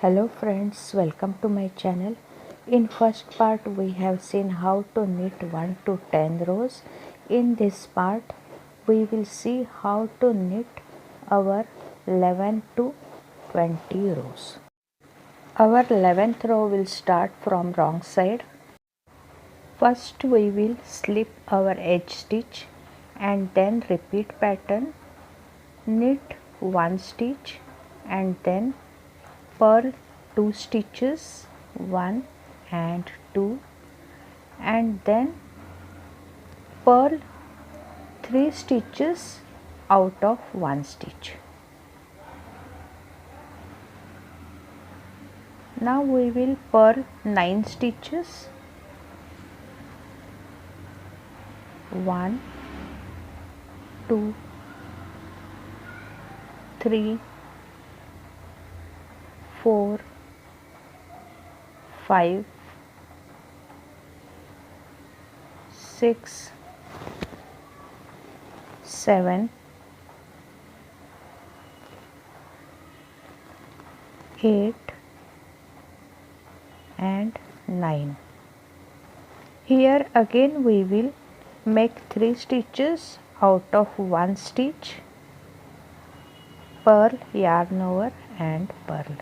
Hello friends, welcome to my channel. In first part we have seen how to knit 1 to 10 rows. In this part we will see how to knit our 11 to 20 rows. Our 11th row will start from wrong side. First we will slip our edge stitch and then repeat pattern, knit 1 stitch and then purl 2 stitches, 1 and 2, and then purl 3 stitches out of 1 stitch. Now we will purl 9 stitches, 1, 2, 3, 4, 5, 6, 7, 8 and 9. Here again we will make 3 stitches out of 1 stitch, purl, yarn over and purl.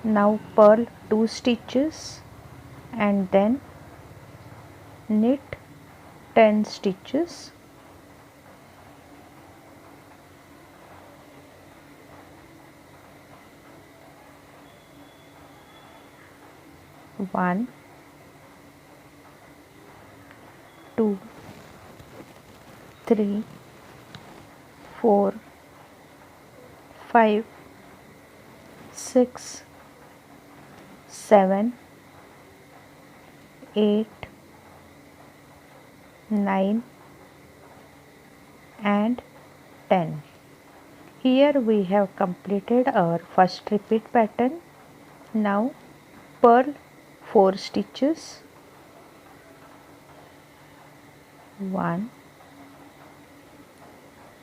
Now purl 2 stitches and then knit 10 stitches, one, 2, 3, 4, 5, 6, 7, 8, 9 and 10. Here we have completed our first repeat pattern. Now purl 4 stitches, 1,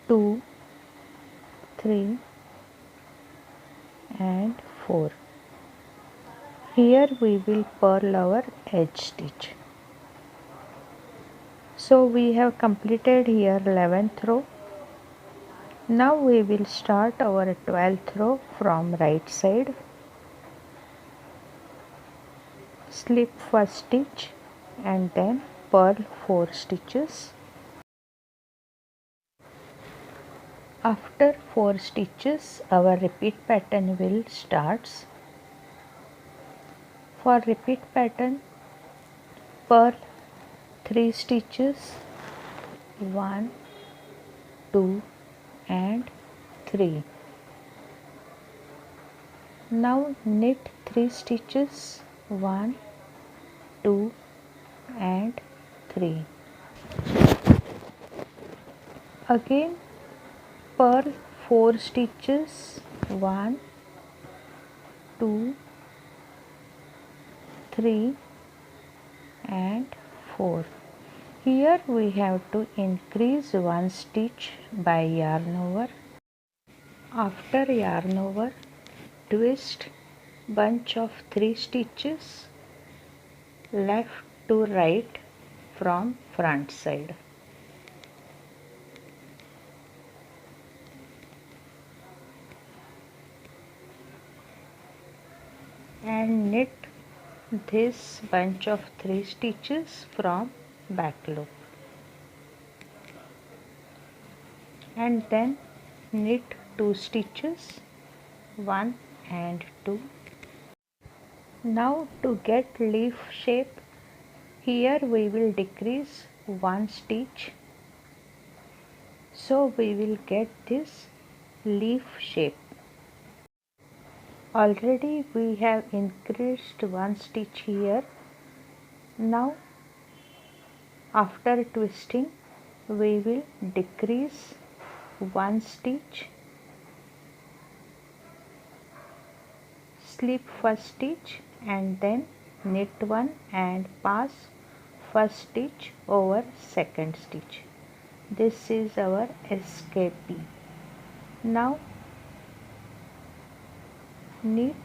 2, 3 and 4. Here we will purl our edge stitch. So we have completed here 11th row. Now we will start our 12th row from right side. Slip first stitch and then purl 4 stitches. After 4 stitches our repeat pattern will start. For repeat pattern, purl 3 stitches, 1, 2 and 3. Now knit 3 stitches, 1, 2 and 3. Again purl 4 stitches, 1, 2, 3 and 4. Here we have to increase 1 stitch by yarn over. After yarn over, twist bunch of 3 stitches left to right from front side. And knit this bunch of 3 stitches from back loop and then knit 2 stitches, 1 and 2. Now to get leaf shape, here we will decrease 1 stitch, so we will get this leaf shape. Already we have increased 1 stitch here. Now after twisting we will decrease 1 stitch, slip first stitch and then knit 1 and pass first stitch over second stitch. This is our escape. Now knit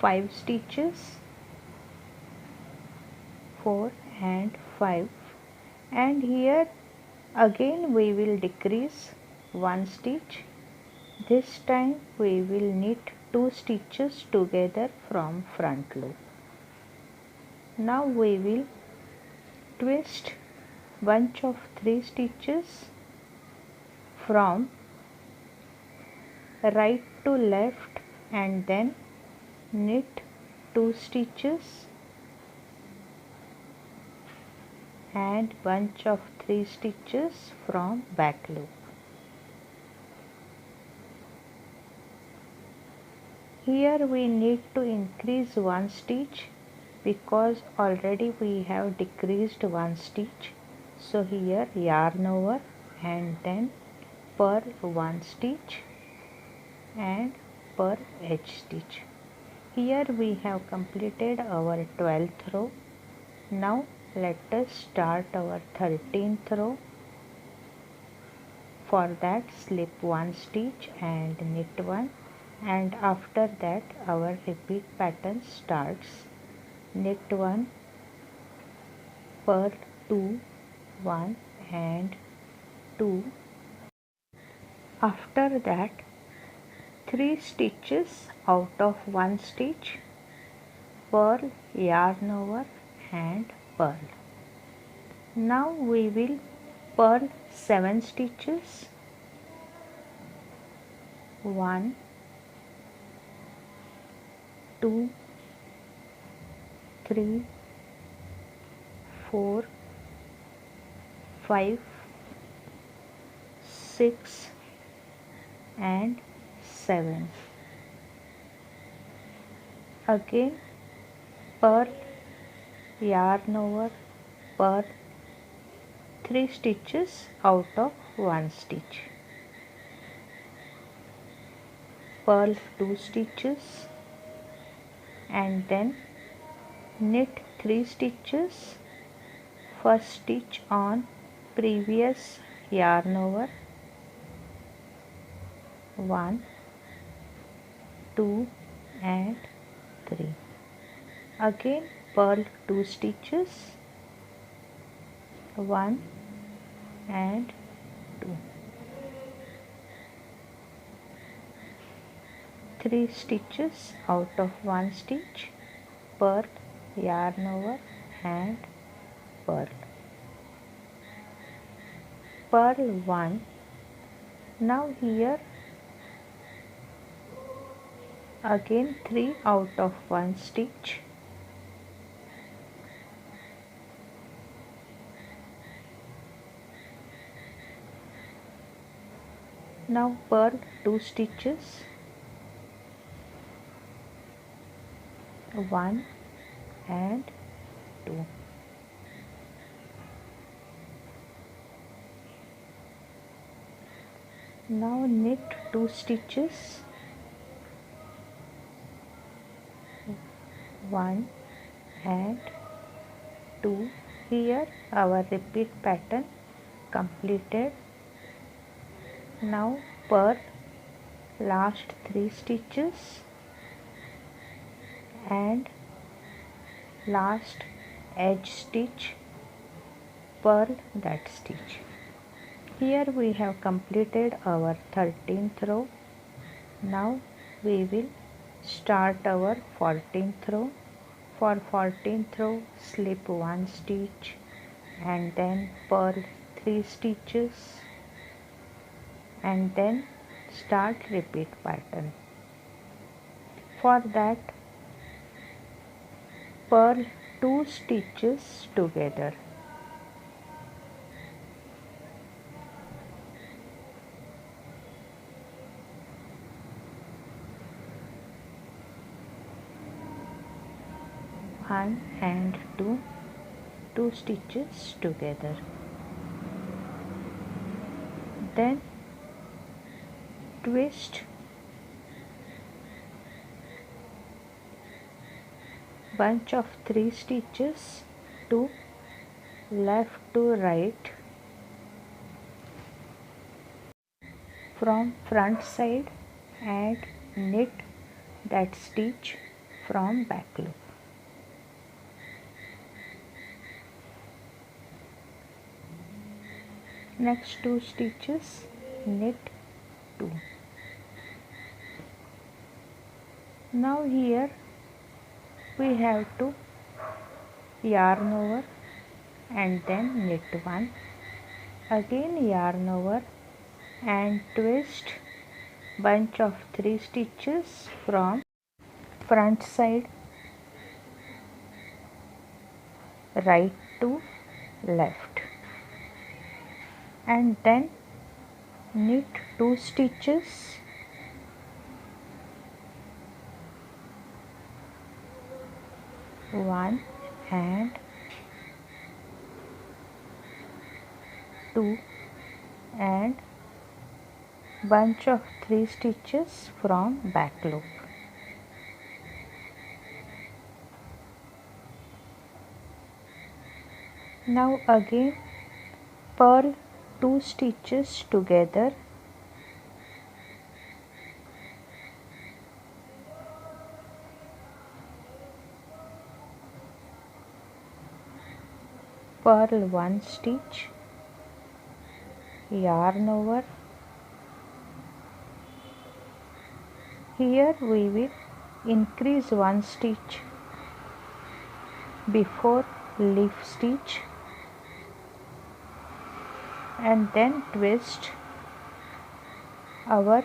5 stitches, 4 and 5, and here again we will decrease 1 stitch. This time we will knit 2 stitches together from front loop. Now we will twist bunch of 3 stitches from right to left and then knit 2 stitches and bunch of 3 stitches from back loop. Here we need to increase 1 stitch because already we have decreased 1 stitch. So here yarn over and then purl 1 stitch and purl edge stitch. Here we have completed our 12th row. Now let us start our 13th row. For that slip 1 stitch and knit 1, and after that our repeat pattern starts. Knit 1, purl 2, 1 and 2. After that 3 stitches out of 1 stitch, purl, yarn over and purl. Now we will purl 7 stitches, 1, 2, 3, 4, 5, 6 and 7. Again purl, yarn over, purl 3 stitches out of 1 stitch, purl 2 stitches and then knit 3 stitches, first stitch on previous yarn over, 1, 2 and 3. Again purl 2 stitches, 1 and 2. 3 stitches out of 1 stitch, purl, yarn over and purl. Purl 1. Now here again 3 out of 1 stitch, now purl 2 stitches, 1 and 2. Now knit 2 stitches, 1 and 2. Here our repeat pattern completed. Now purl last 3 stitches and last edge stitch, purl that stitch. Here we have completed our 13th row. Now we will start our 14th row. For 14th row slip 1 stitch and then purl 3 stitches and then start repeat pattern. For that purl 2 stitches together. One and 2 stitches together. Then twist bunch of 3 stitches to left to right from front side and knit that stitch from back loop. Next 2 stitches, knit 2. Now here we have to yarn over and then knit 1, again yarn over and twist bunch of 3 stitches from front side right to left, and then knit 2 stitches, one and 2 and bunch of 3 stitches from back loop. Now again purl 2 stitches together, purl 1 stitch, yarn over. Here we will increase 1 stitch before leaf stitch and then twist our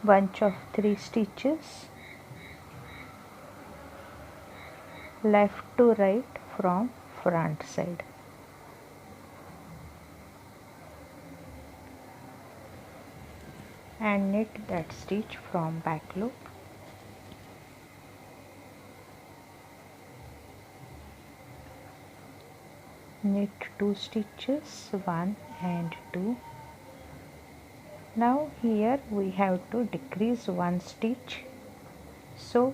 bunch of 3 stitches left to right from front side. And knit that stitch from back loop. Knit 2 stitches, 1 and 2. Now here we have to decrease 1 stitch, so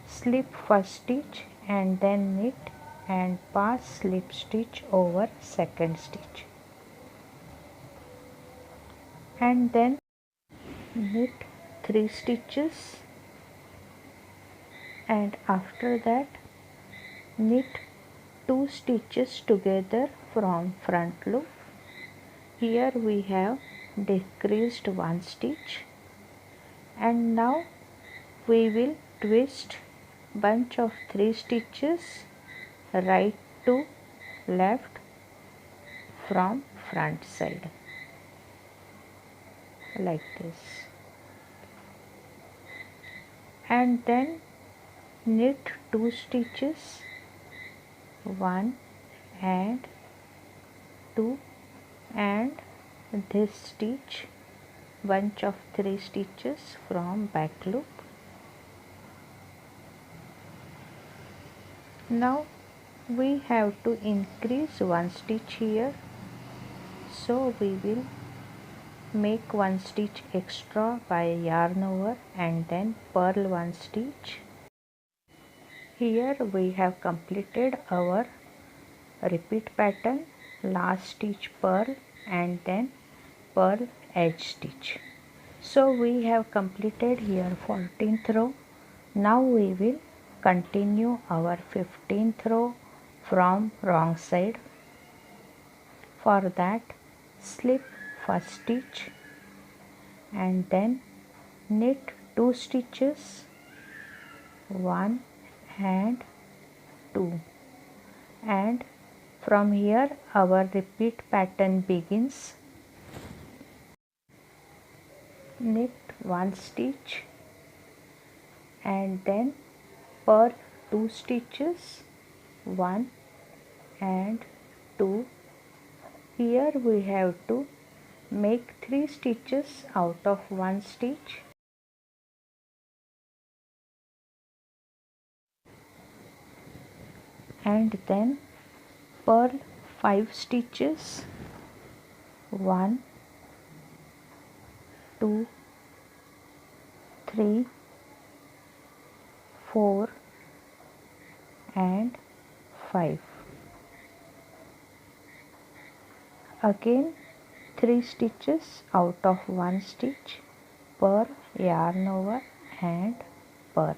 slip first stitch and then knit and pass slip stitch over second stitch, and then knit 3 stitches, and after that knit 2 stitches together from front loop. Here we have decreased 1 stitch, and now we will twist bunch of 3 stitches right to left from front side like this, and then knit 2 stitches, 1 and 2 and this stitch bunch of 3 stitches from back loop. Now we have to increase 1 stitch here, so we will make 1 stitch extra by yarn over and then purl 1 stitch. Here we have completed our repeat pattern, last stitch purl and then purl edge stitch. So we have completed here 14th row. Now we will continue our 15th row from wrong side. For that, slip first stitch and then knit 2 stitches, 1 and 2, and from here our repeat pattern begins. Knit 1 stitch and then purl 2 stitches, 1 and 2. Here we have to make 3 stitches out of 1 stitch, and then purl 5 stitches, 1, 2, 3, 4 and 5. Again 3 stitches out of 1 stitch, purl, yarn over and purl.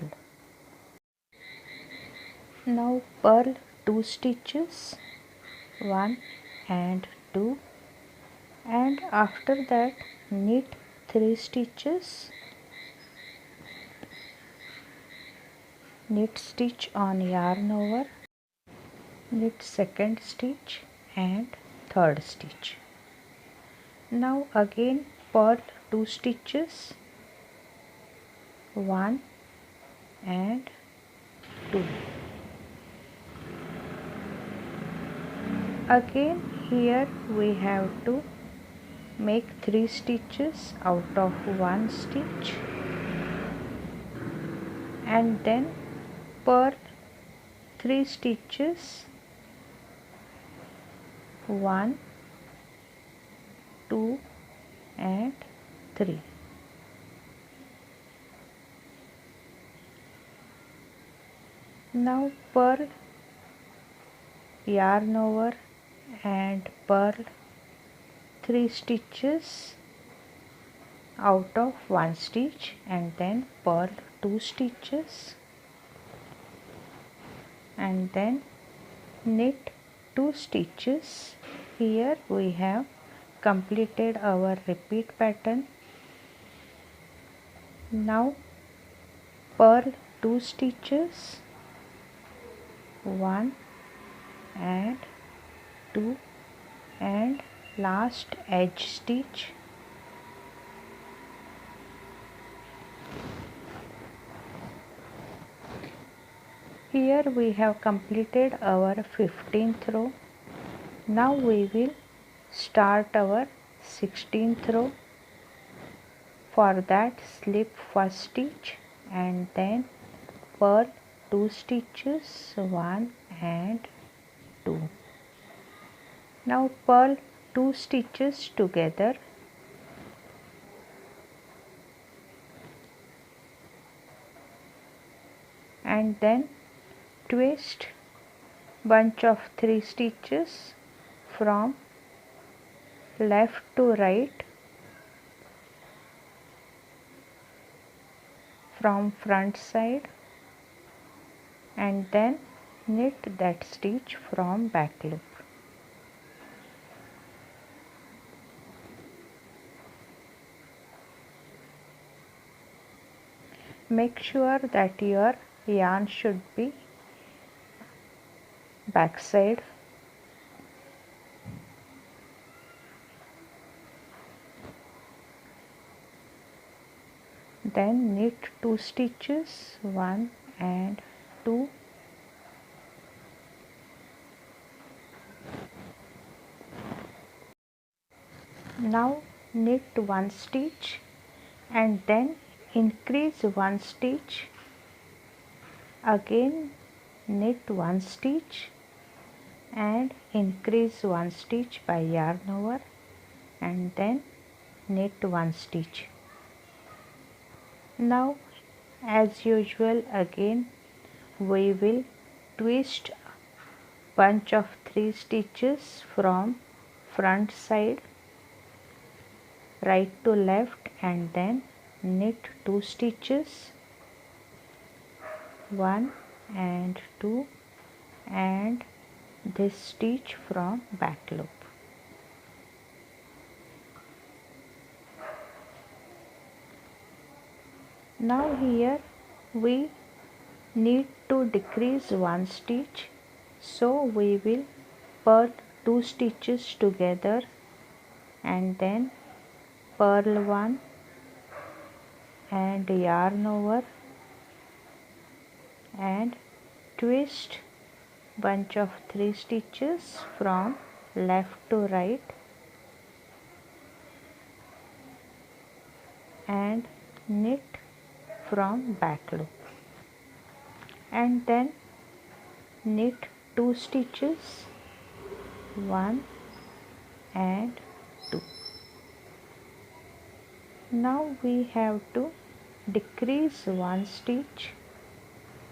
Now purl 2 stitches, 1 and 2, and after that knit 3 stitches, knit stitch on yarn over, knit second stitch and third stitch. Now again purl 2 stitches, 1 and 2. Again here we have to make 3 stitches out of 1 stitch and then purl 3 stitches, 1, 2 and 3. Now purl, yarn over and purl 3 stitches out of 1 stitch and then purl 2 stitches and then knit 2 stitches. Here we have completed our repeat pattern. Now purl 2 stitches, 1 and 2 and last edge stitch. Here we have completed our 15th row. Now we will start our 16th row. For that slip first stitch and then purl 2 stitches, 1 and 2. Now purl 2 stitches together and then twist bunch of 3 stitches from left to right, from front side, and then knit that stitch from back loop. Make sure that your yarn should be back side. Then knit 2 stitches, 1 and 2. Now knit 1 stitch and then increase 1 stitch, again knit 1 stitch and increase 1 stitch by yarn over and then knit 1 stitch. Now as usual again we will twist bunch of 3 stitches from front side right to left and then knit 2 stitches, 1 and 2 and this stitch from back loop. Now here we need to decrease 1 stitch, so we will purl 2 stitches together and then purl 1 and yarn over and twist bunch of 3 stitches from left to right and knit from back loop and then knit 2 stitches, 1 and 2. Now we have to decrease 1 stitch.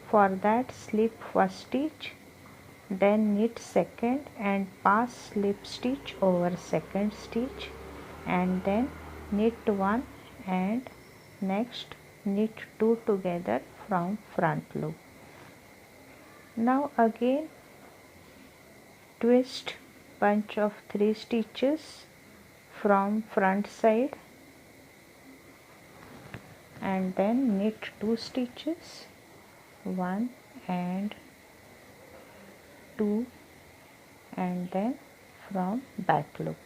For that slip first stitch, then knit second and pass slip stitch over second stitch and then knit 1 and next knit 2 together from front loop. Now again twist bunch of 3 stitches from front side and then knit 2 stitches, 1 and 2, and then from back loop,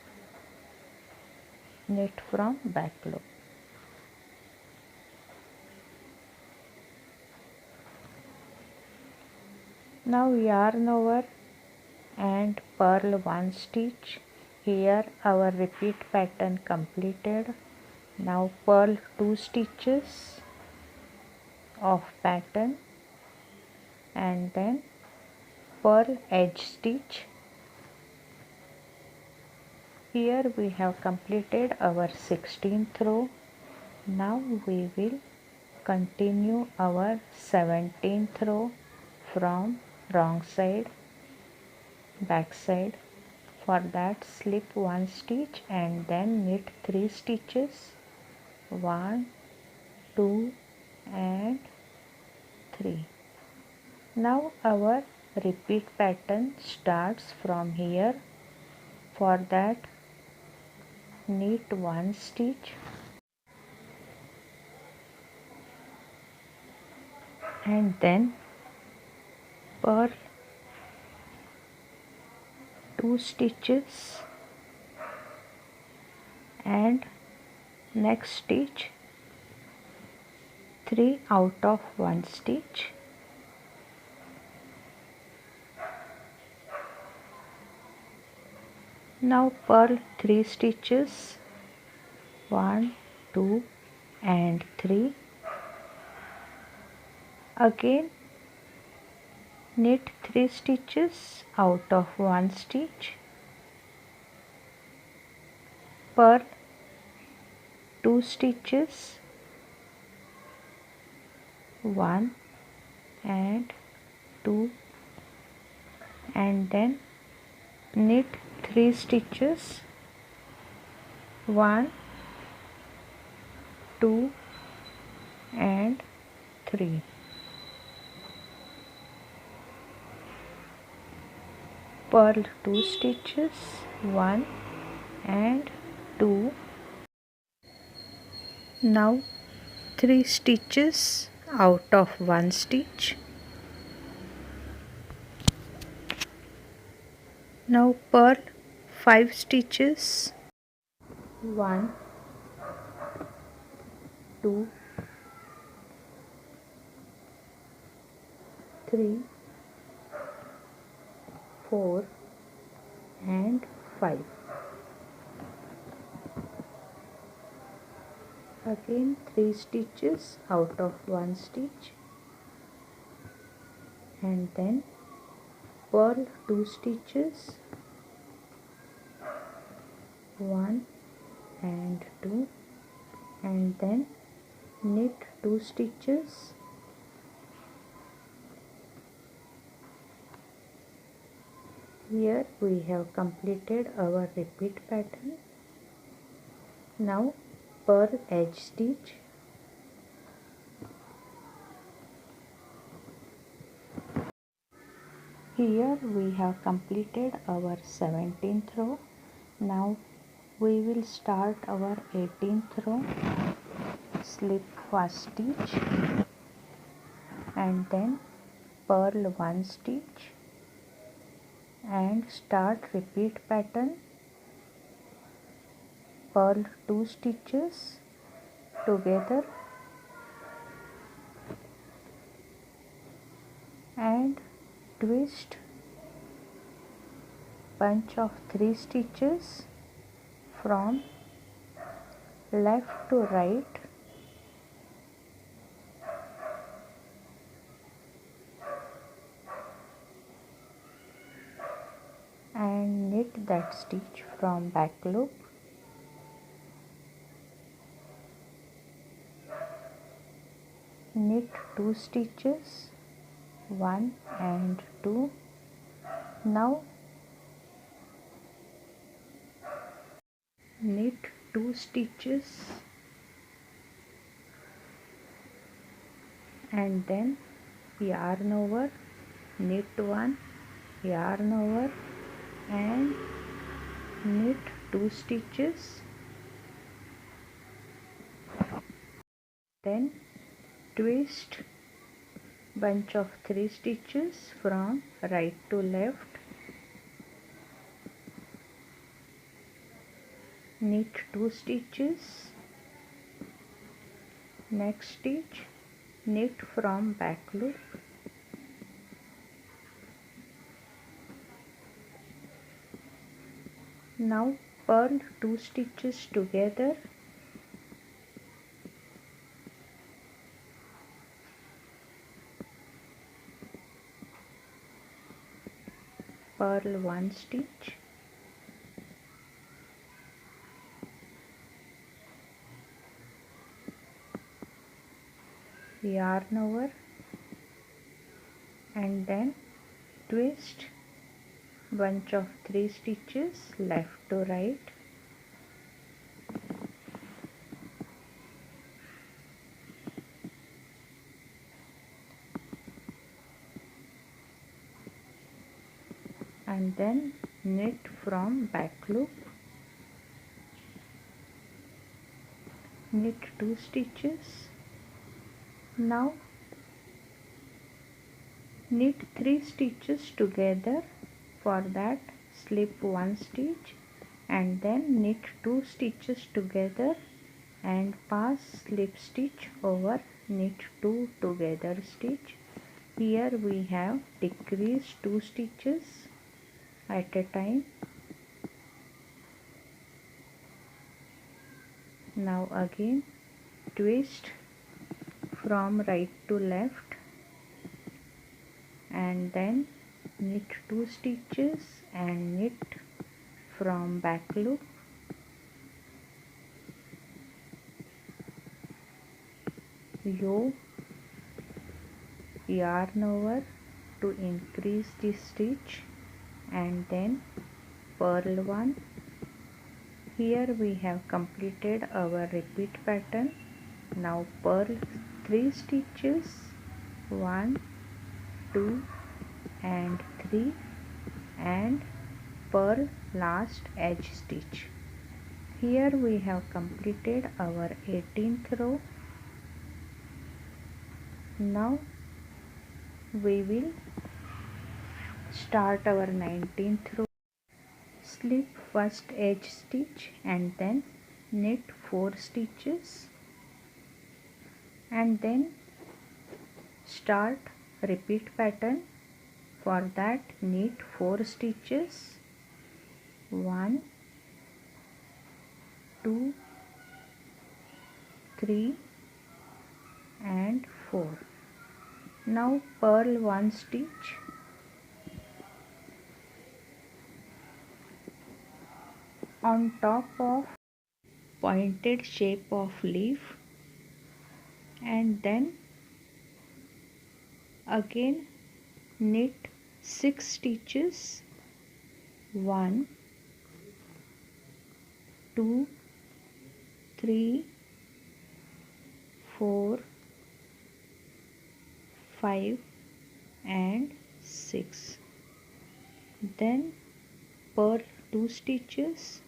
knit from back loop. Now yarn over and purl 1 stitch. Here our repeat pattern completed. Now purl 2 stitches of pattern and then purl edge stitch. Here we have completed our 16th row. Now we will continue our 17th row from wrong side, back side. For that slip 1 stitch and then knit 3 stitches, 1, 2 and 3. Now our repeat pattern starts from here. For that knit 1 stitch and then purl 2 stitches and next stitch 3 out of 1 stitch. Now purl 3 stitches, 1, 2 and 3. Again knit 3 stitches out of 1 stitch, purl 2 stitches, 1 and 2 and then knit 3 stitches, 1, 2 and 3. Purl 2 stitches, 1 and 2. Now 3 stitches out of 1 stitch. Now purl 5 stitches, 1, 2, 3, 4 and 5. Again 3 stitches out of 1 stitch and then purl 2 stitches, 1 and 2 and then knit 2 stitches, here we have completed our repeat pattern. Now purl edge stitch, here we have completed our 17th row. Now we will start our 18th row. Slip 1 stitch and then purl 1 stitch and start repeat pattern. Purl 2 stitches together and twist bunch of 3 stitches from left to right and knit that stitch from back loop. Knit 2 stitches, 1 and 2. Now knit 2 stitches and then yarn over, knit 1, yarn over and knit 2 stitches, then twist bunch of 3 stitches from right to left, knit 2 stitches, next stitch knit from back loop, now purl 2 stitches together, purl 1 stitch, yarn over and then twist bunch of 3 stitches left to right, and then knit from back loop, knit 2 stitches, now knit 3 stitches together, for that slip 1 stitch and then knit 2 stitches together and pass slip stitch over knit 2 together stitch. Here we have decreased 2 stitches at a time. Now again twist from right to left and then knit 2 stitches and knit from back loop, yarn over to increase the stitch and then purl 1. Here we have completed our repeat pattern. Now purl 3 stitches, 1, 2 and 3 and purl last edge stitch. Here we have completed our 18th row. Now we will start our 19th row. Slip first edge stitch and then knit 4 stitches and then start repeat pattern. For that knit 4 stitches, 1, 2, 3 and 4. Now purl 1 stitch, on top of pointed shape of leaf and then again knit 6 stitches, 1, 2, 3, 4, 5 and 6. Then purl 2 stitches,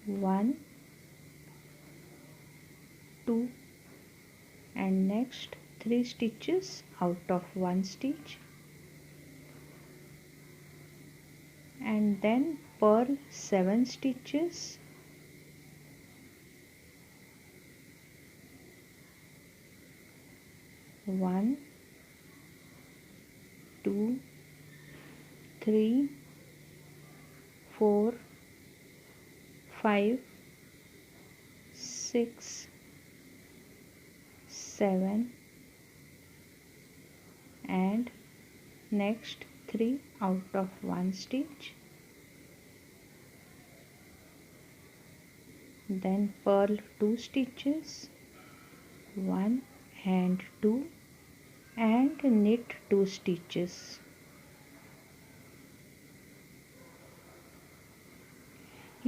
1, 2 and next 3 stitches out of 1 stitch and then purl 7 stitches, 1, 2, 3, 4, 5, 6, 7 and next 3 out of 1 stitch, then purl 2 stitches, 1 and 2 and knit 2 stitches.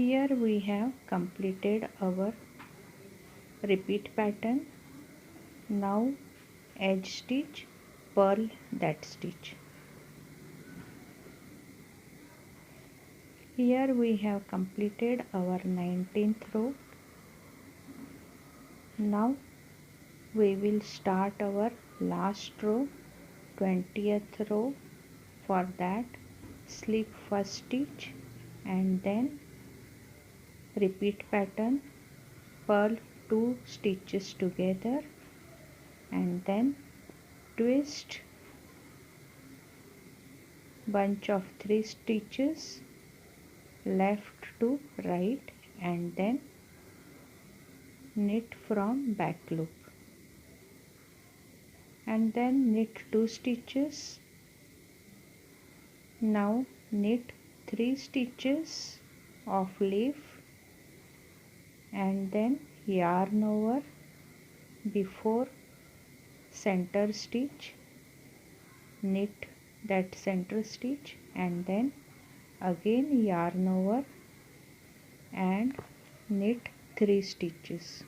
Here we have completed our repeat pattern. Now edge stitch, purl that stitch. Here we have completed our 19th row. Now we will start our last row, 20th row. For that, slip first stitch and then repeat pattern, purl 2 stitches together and then twist bunch of 3 stitches left to right and then knit from back loop and then knit 2 stitches. Now knit 3 stitches of leaf and then yarn over before center stitch, knit that center stitch and then again yarn over and knit 3 stitches.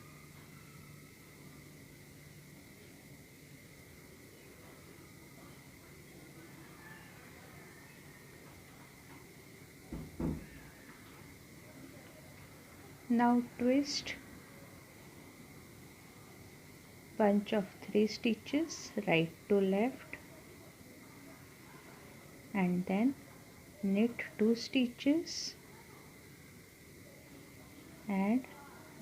Now twist bunch of 3 stitches right to left and then knit 2 stitches and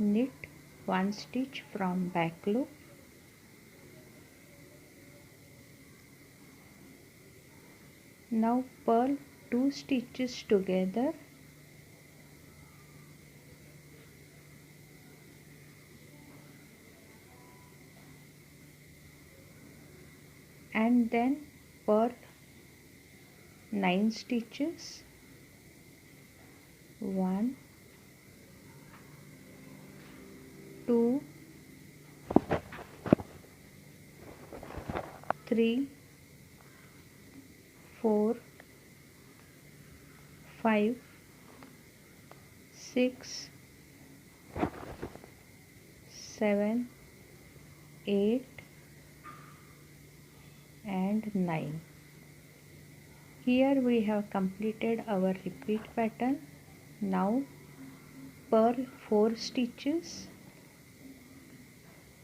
knit 1 stitch from back loop. Now purl 2 stitches together and then purl 9 stitches, 1, 2, 3, 4, 5, 6, 7, 8 and 9. Here we have completed our repeat pattern. Now purl 4 stitches,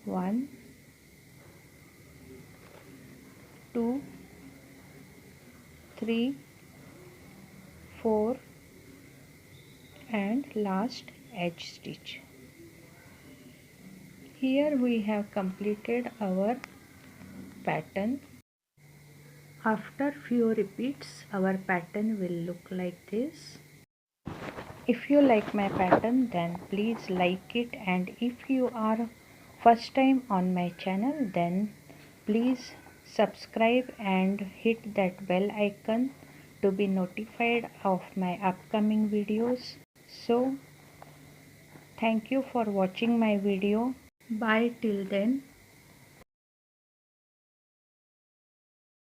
1, 2, 3, 4 and last edge stitch. Here we have completed our pattern. After few repeats, our pattern will look like this. If you like my pattern, then please like it, and if you are first time on my channel, then please subscribe and hit that bell icon to be notified of my upcoming videos. So thank you for watching my video. Bye till then.